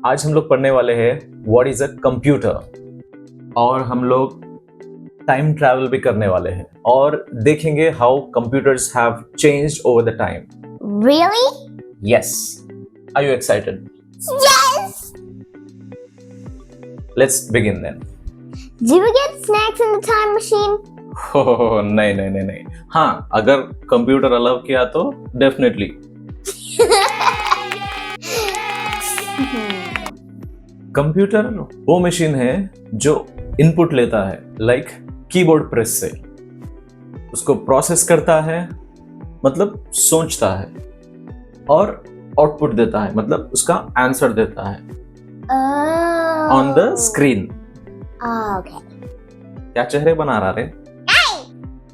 आज हम लोग पढ़ने वाले हैं व्हाट इज अ कंप्यूटर और हम लोग टाइम ट्रैवल भी करने वाले हैं और देखेंगे how computers have changed over the time. Really? Yes. Are you excited? Yes! Let's begin then. Do we get snacks in the time machine? नहीं नहीं नहीं नहीं. हाँ, अगर कंप्यूटर अलाउ किया तो डेफिनेटली. कंप्यूटर वो मशीन है जो इनपुट लेता है लाइक कीबोर्ड प्रेस से, उसको प्रोसेस करता है मतलब सोचता है और आउटपुट देता है मतलब उसका आंसर देता है ऑन द स्क्रीन. Okay. क्या चेहरे बना रहा रे?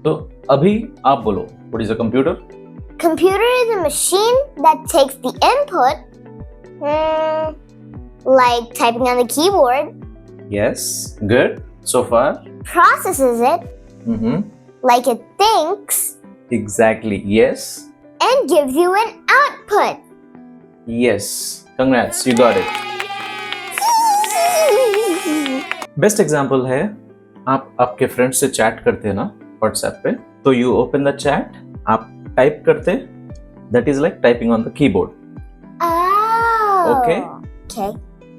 तो अभी आप बोलो what is a computer? Computer is a machine that takes the input, like typing on the keyboard, Yes, good so far. processes it, like it thinks, Exactly, yes. and gives you an output. Yes, congrats, you got it. Best example है, आप आपके friend से chat करते हैं ना WhatsApp पे, तो you open the chat, आप टाइप करते, that is like typing on the keyboard. Oh. Okay. Okay.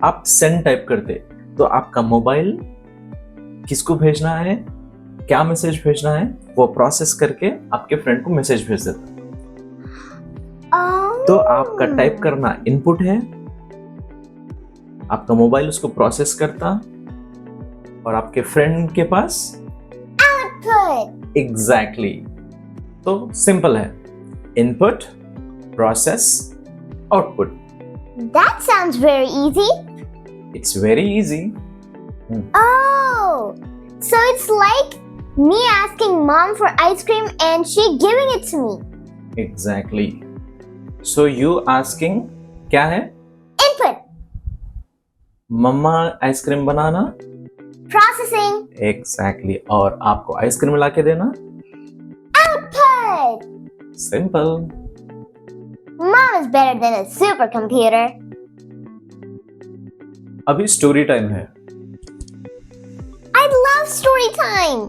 आप सेंड टाइप करते, तो आपका मोबाइल किसको भेजना है, क्या मैसेज भेजना है, वो प्रोसेस करके आपके फ्रेंड को मैसेज भेज देता. Oh. तो आपका टाइप करना इनपुट है, आपका मोबाइल उसको प्रोसेस करता और आपके फ्रेंड के पास Output. एग्जैक्टली. तो सिंपल है, input process output. That sounds very easy. It's very easy. Oh, so it's like me asking mom for ice cream and she giving it to me. Exactly. So you asking क्या है? Input. मम्मा ice cream बनाना. Processing. Exactly. और आपको ice cream ला के देना. Output. Simple. Mom is better than a supercomputer. अभी story time है. I love story time.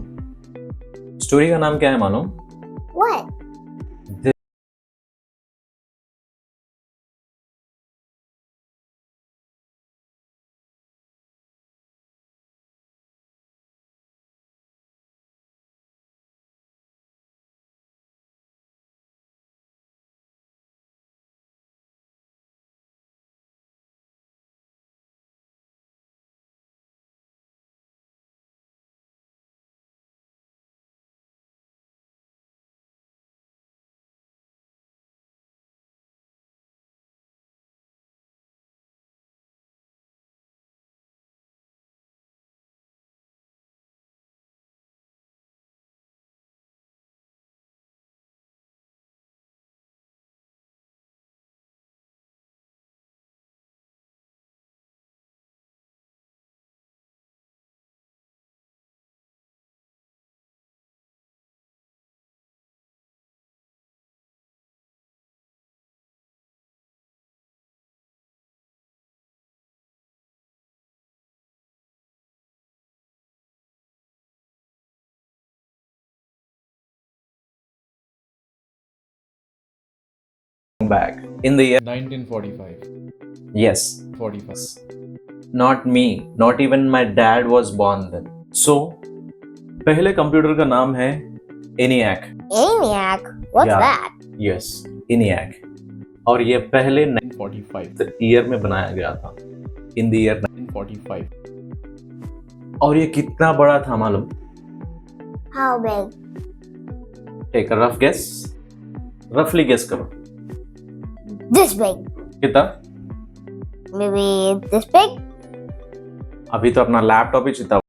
Story का नाम क्या है मानो? What? Back in the year 1945, yes 45. not me, not even my dad was born then. So पहले computer का नाम है ENIAC. ENIAC? What's Yeah. that? Yes, ENIAC. और ये पहले 45, ईयर में बनाया गया था, इन द ईयर 45. और ये कितना बड़ा था मालूम? How big? Take a rough guess, रफली गेस करो. This big. कितना? Maybe this big? अभी तो अपना लैपटॉप ही चिता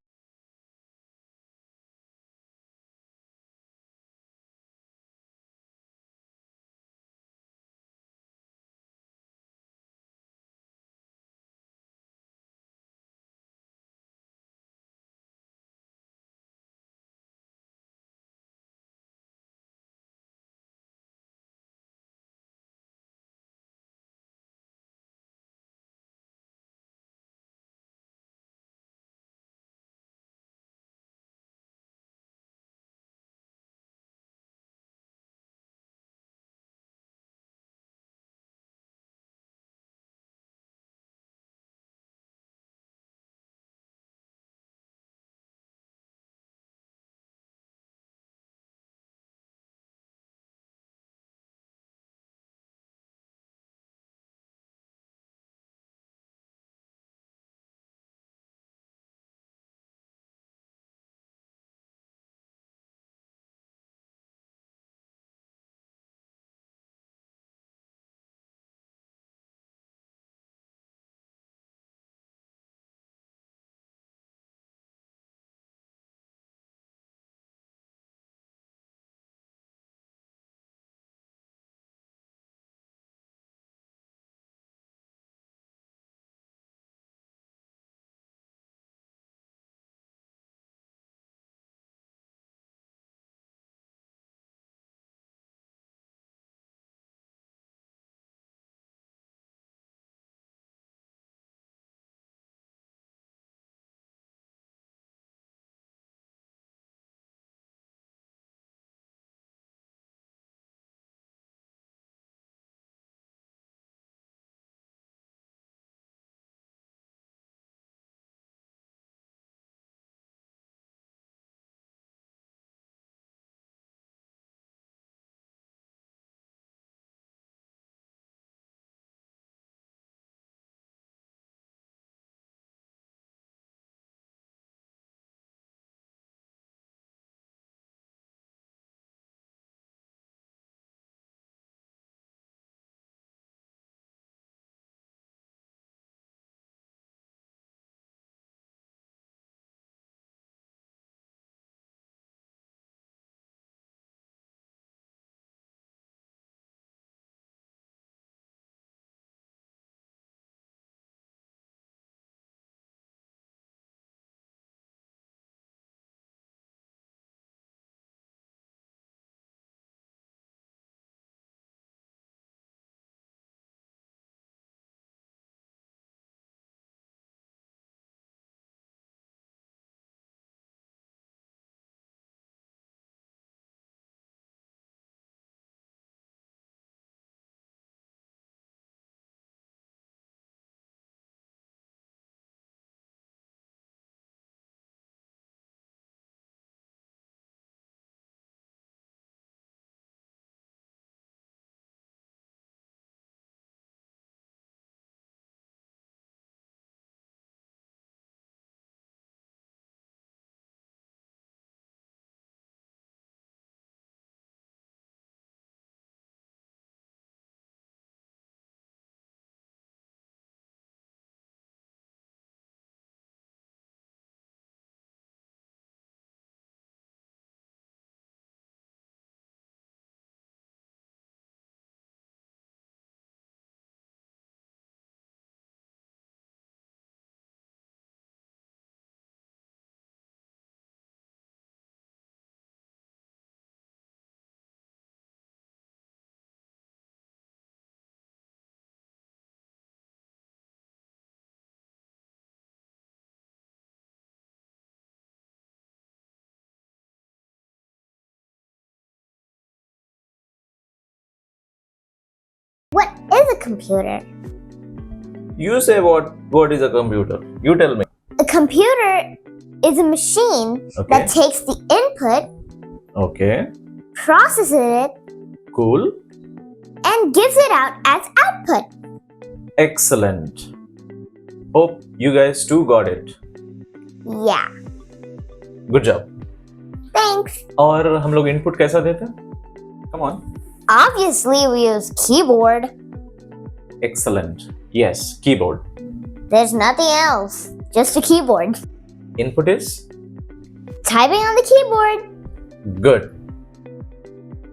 What is a computer? You say what is a computer? You tell me. A computer is a machine Okay. that takes the input, Okay. processes it, Cool. and gives it out as output. Excellent. Hope you guys too got it. Yeah. Good job. Thanks. और हम लोग input कैसा देते हैं? Come on. Obviously, we use keyboard. Excellent. Yes, keyboard. There's nothing else. Just a keyboard. Input is Typing on the keyboard. good.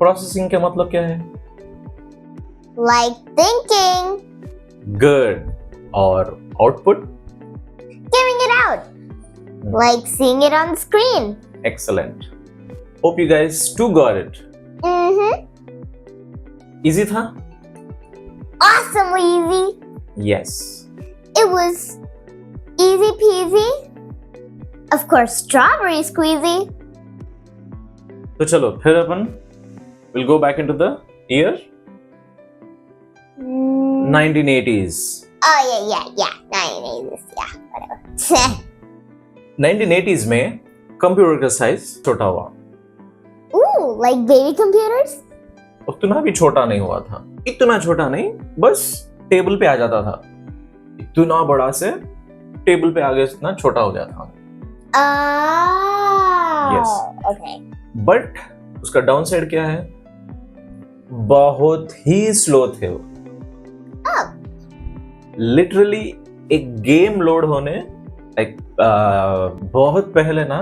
Processing का मतलब क्या है? Like thinking. Good. और output? Giving it out. Like seeing it on the screen. Excellent. Hope you guys too got it. Mm-hmm. Easy था? Awesomely easy. Yes. It was easy peasy. Of course, strawberry squeezy. तो चलो फिर अपन we'll go back into the year Mm. 1980s. Oh yeah. 980s. Yeah, whatever. 1980s में computer का size छोटा हुआ. Ooh, like baby computers? उतना भी छोटा नहीं हुआ था. इतना छोटा नहीं, बस टेबल पे आ जाता था. इतना बड़ा से टेबल पे आ गया, इतना छोटा हो गया था. Oh. Yes. Okay. बट उसका डाउन साइड क्या है? बहुत ही स्लो थे वो. Oh. लिटरली एक गेम लोड होने लाइक बहुत पहले ना,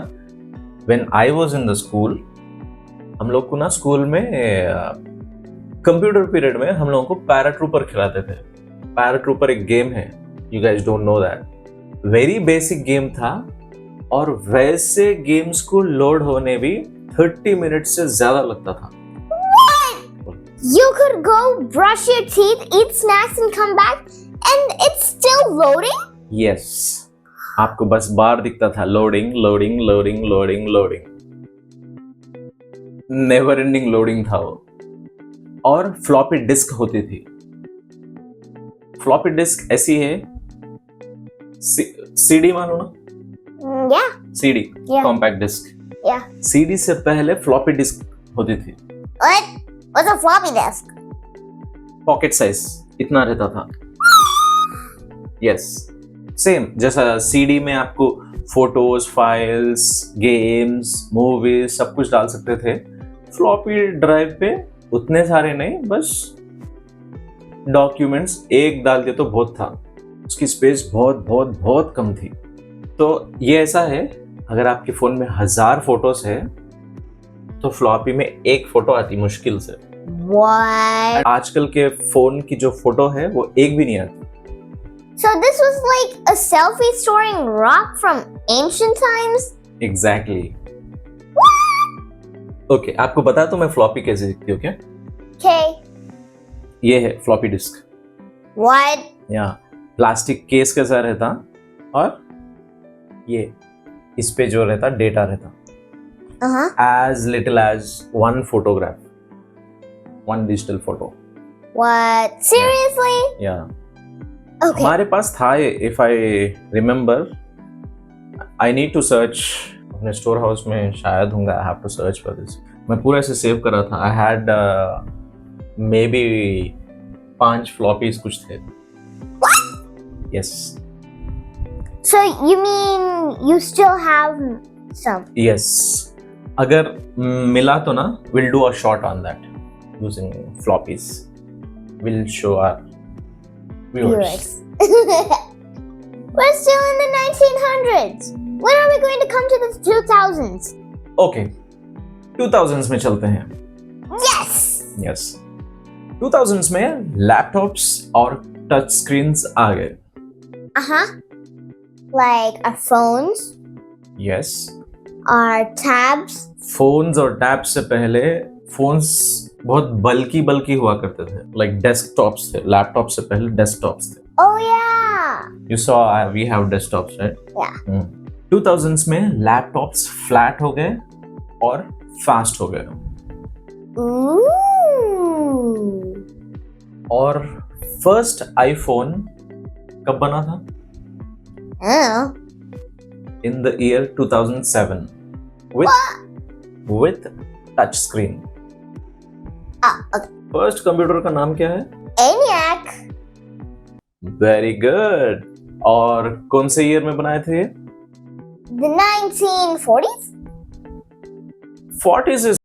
when I was in the school, हम लोग को ना स्कूल में कंप्यूटर पीरियड में हम लोगों को पैराट्रूपर खिलाते थे. पैराट्रूपर एक गेम है, you guys don't know that. Very basic game था और वैसे गेम्स को लोड होने भी 30 मिनट से ज्यादा लगता था. You could go brush your teeth, eat snacks, and come back, and it's still loading? Yes, आपको बस बार दिखता था, loading loading loading loading loading. Never ending loading था वो. और फ्लॉपी डिस्क होती थी. फ्लॉपी डिस्क ऐसी है, सीडी मानो ना, Yeah. CD, Yeah. Compact disc. Yeah. CD से पहले फ्लॉपी डिस्क होती थी. What? What's a floppy disk? Pocket size इतना रहता था. यस, सेम जैसा सीडी में आपको फोटोज, फाइल्स, गेम्स, मूवीज सब कुछ डाल सकते थे. फ्लॉपी ड्राइव पे उतने सारे नहीं, बस डॉक्यूमेंट्स एक डाल दिया तो बहुत था. उसकी स्पेस बहुत बहुत बहुत कम थी. तो ये ऐसा है, अगर आपके फोन में 1000 फोटोज है तो फ्लॉपी में एक फोटो आती मुश्किल से. What? आजकल के फोन की जो फोटो है वो एक भी नहीं आती. So this was like a selfie storing rock from ancient times? Exactly. Okay, आपको बता तो मैं फ्लॉपी कैसे दिखती हूँ क्या? Okay. ये है फ्लॉपी डिस्क. What? यहाँ प्लास्टिक केस के साथ रहता और ये इस पे जो रहता डेटा रहता. Uh-huh. as little as one photograph, one digital photo. What? Seriously? Yeah. Okay. हमारे पास था ये, if I remember, I need to search अपने स्टोर हाउस में शायद होंगे. I have to search for this. मैं पूरा ऐसे सेव कर रहा था. I had maybe 5 floppies कुछ थे. Yes. So you mean you still have some? Yes. अगर मिला तो ना, we'll do a shot on that using floppies. We'll show our viewers. We're still in the 1900s. When are we going to come to the 2000s? Okay, 2000s में चलते हैं. Yes. Yes. 2000s में laptops और touch screens आ गए. Uh-huh. Like our phones, Yes. our tabs. Phones और tabs से पहले phones बहुत बल्की हुआ करते थे, लाइक डेस्कटॉप्स थे. लैपटॉप से पहले डेस्कटॉप्स थे. Oh yeah. You saw we have desktops, right? Yeah. 2000s में लैपटॉप्स फ्लैट हो गए और फास्ट हो गए. Ooh. और फर्स्ट आईफोन कब बना था? Oh. In the year 2007 with touch screen. Okay. First computer का नाम क्या है? ENIAC. Very good. और कौन से ईयर में बनाए थे? The 1940s? 40s is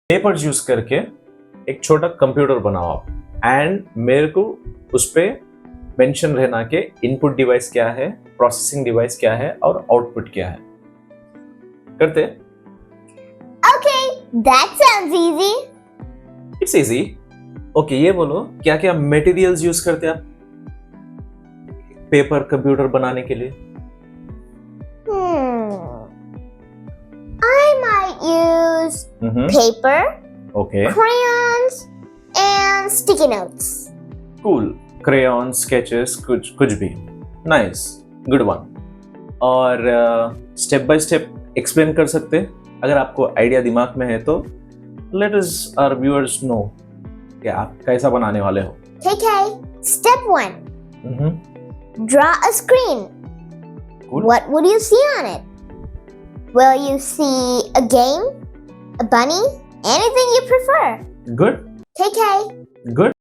papers use करके एक छोटा कंप्यूटर बनाओ आप, एंड मेरे को उस पे मेंशन रहना कि इनपुट डिवाइस क्या है, प्रोसेसिंग डिवाइस क्या है और आउटपुट क्या है. करते? Okay, that sounds easy. It's easy. Okay, ये बोलो क्या क्या मटेरियल्स यूज करते आप पेपर कंप्यूटर बनाने के लिए? I might use paper, okay, crayons, and sticky notes. Cool. Crayon, sketches, कुछ भी. Nice, good one. और स्टेप बाय स्टेप एक्सप्लेन कर सकते, अगर आपको आइडिया दिमाग में है तो. Let us our viewers know कि आप कैसा बनाने वाले हो. Okay, step 1. Draw a screen. Cool. What would you see on it? Will you see a game, a bunny, anything you prefer? Good, Okay. good.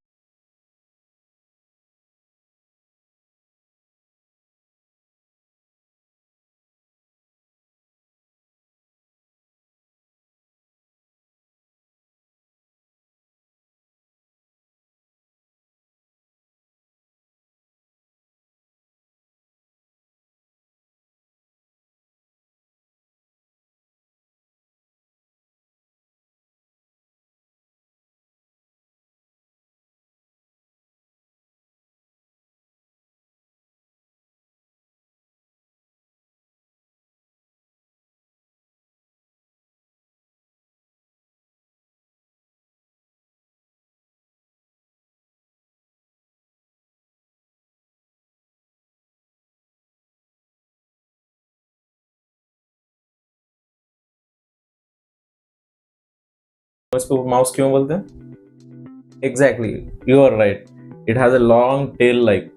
इसको माउस क्यों बोलते हैं? Exactly, you are right. It has a long tail like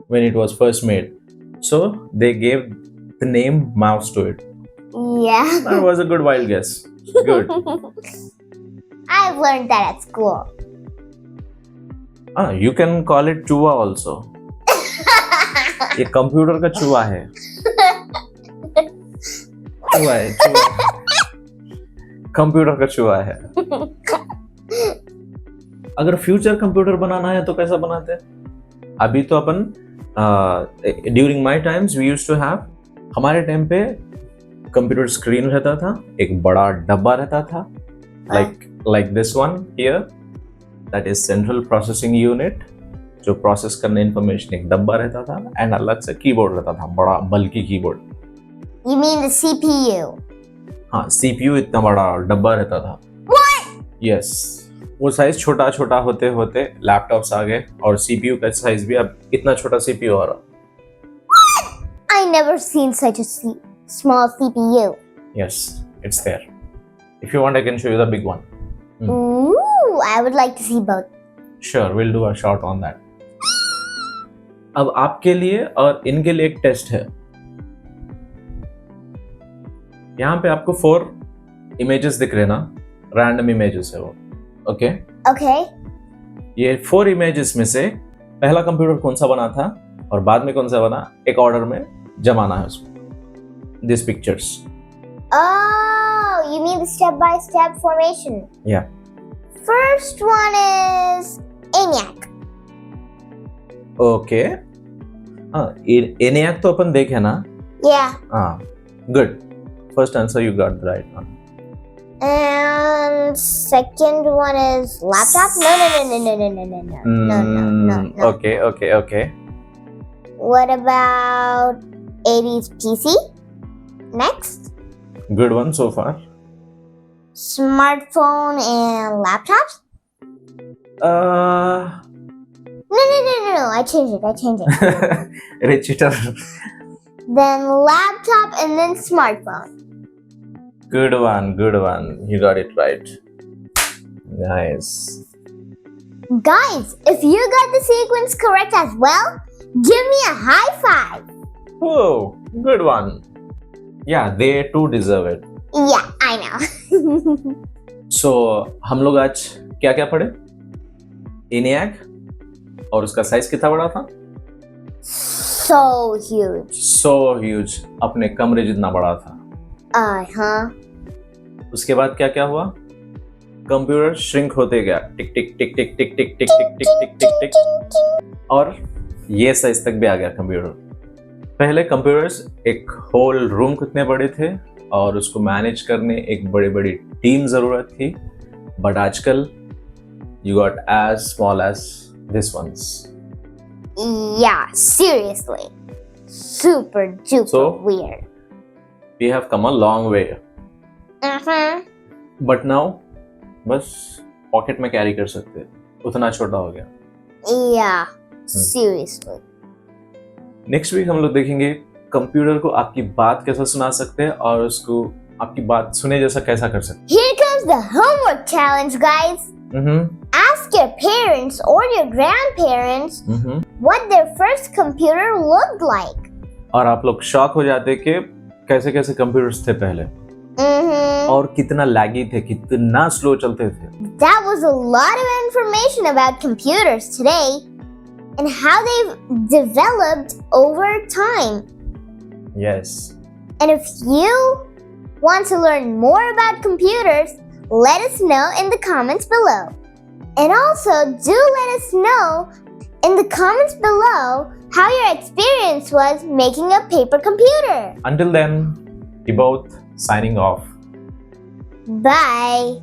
when it was first made. So they gave the name mouse to it. Yeah. That was a good wild guess. Good. I've learned that at school. You can call it चूहा also. ये computer का चूहा है. चूहा है, चूहा. Computer का चूहा है. अगर फ्यूचर कंप्यूटर बनाना है तो कैसा बनाते हैं? अभी तो अपन during my times we used to have, हमारे टाइम पे कंप्यूटर स्क्रीन रहता था, एक बड़ा डब्बा रहता था, like this one here, that is central processing unit, जो प्रोसेस करने इंफॉर्मेशन, एक डब्बा रहता था, एंड अलग से कीबोर्ड रहता था, बड़ा बल्कि keyboard. You mean the CPU? हाँ, सीपीयू इतना बड़ा डब्बा रहता था. यस, वो साइज छोटा छोटा होते होते लैपटॉप्स आ गए और सीपीयू का साइज भी अब इतना छोटा सीपीयू हो रहा. I never seen such a small CPU. Yes, it's there. If you want, I can show you the big one. Ooh, I would like to see both. Sure, we'll do a shot on that. अब आपके लिए और इनके लिए एक test है. यहाँ पे आपको 4 इमेजेस दिख रहे ना, रैंडम इमेजेस है वो. Okay Okay. ये 4 इमेजेस में से पहला कंप्यूटर कौन सा बना था और बाद में कौन सा बना, एक ऑर्डर में जमाना है उसको. This pictures. Oh, you mean the step-by-step formation? Yeah. First one is ENIAC. Okay. हाँ, ENIAC तो अपन देखे ना. Yeah. हाँ, good. First answer you got the right one. And second one is laptop? No. Okay. What about 80s PC? Next? Good one so far. Smartphone and laptops? No. I changed it. Rich cheater. Then laptop and then smartphone. Good one. You got it right. Nice. Guys, if you got the sequence correct as well, give me a high five. Oh, good one. Yeah, they too deserve it. Yeah, I know. So, हम लोग आज क्या क्या पढ़े? ENIAC और उसका size कितना बड़ा था? So huge. अपने कमरे जितना बड़ा था. उसके बाद क्या क्या हुआ? कंप्यूटर श्रिंक होते गया, टिक टिक टिक टिक टिक टिक टिक टिक टिक टिक टिक टिक, और ये साइज तक भी आ गया कंप्यूटर. पहले कंप्यूटर्स एक होल रूम कितने बड़े थे और उसको मैनेज करने एक बड़ी बड़ी टीम जरूरत थी, बट आजकल you got as small as this ones. Yeah, seriously. Super duper weird. We have come a long way. But now बस पॉकेट में कैरी कर सकते हैं, उतना छोटा हो गया. Yeah, seriously. नेक्स्ट वीक हम लोग देखेंगे कंप्यूटर को आपकी बात कैसा सुना सकते हैं और उसको आपकी बात सुने जैसा कैसा कर सकते हैं. Here comes the homework challenge, guys. Ask your parents or your grandparents what their first computer looked like. और आप लोग शॉक हो जाते कि कैसे कैसे कंप्यूटर्स थे पहले और कितना लैगी थे, कितना स्लो चलते थे. That was a lot of information about computers today and how they've developed over time. Yes. And if you want to learn more about computers, let us know in the comments below. And also, do let us know in the comments below how your experience was making a paper computer. Until then, we both signing off. Bye.